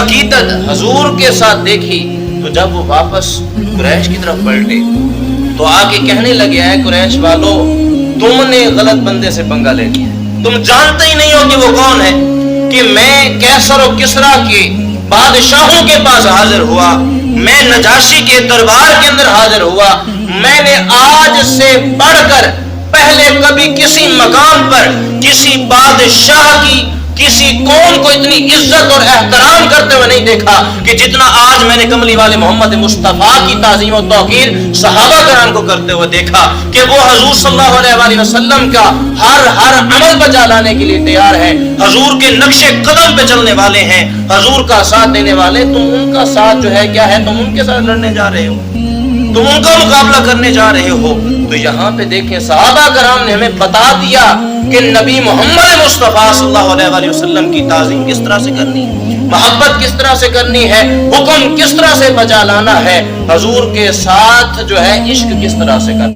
عقیدت حضور کے ساتھ دیکھی تو جب وہ واپس قریش کی طرف پلٹے تو آ کے کہنے لگے اے قریش والو تم نے غلط بندے سے پنگا لے لیا، تم جانتے ہی نہیں ہو کہ وہ کون ہے، کہ میں کیسر و کسرا کے بادشاہوں کے پاس حاضر ہوا، میں نجاشی کے دربار کے اندر حاضر ہوا، میں نے آج سے بڑھ کر پہلے کبھی کسی مقام پر کسی بادشاہ کی کسی قوم کو اتنی عزت اور احترام کرتے ہوئے نہیں دیکھا کہ جتنا آج میں نے کملی والے محمد مصطفیٰ کی تعظیم و توقیر صحابہ کرام کو کرتے ہوئے دیکھا کہ وہ حضور صلی اللہ علیہ وآلہ وسلم کا ہر عمل بجا لانے کے لیے تیار ہے، حضور کے نقش قدم پہ چلنے والے ہیں، حضور کا ساتھ دینے والے۔ تم ان کا ساتھ جو ہے کیا ہے، تم ان کے ساتھ لڑنے جا رہے ہو، تم ان کا مقابلہ کرنے جا رہے ہو۔ تو یہاں پہ دیکھیں صحابہ کرام نے ہمیں بتا دیا کہ نبی محمد مصطفیٰ صلی اللہ علیہ وآلہ وسلم کی تعظیم کس طرح سے کرنی ہے، محبت کس طرح سے کرنی ہے، حکم کس طرح سے بجا لانا ہے، حضور کے ساتھ جو ہے عشق کس طرح سے کرنا ہے۔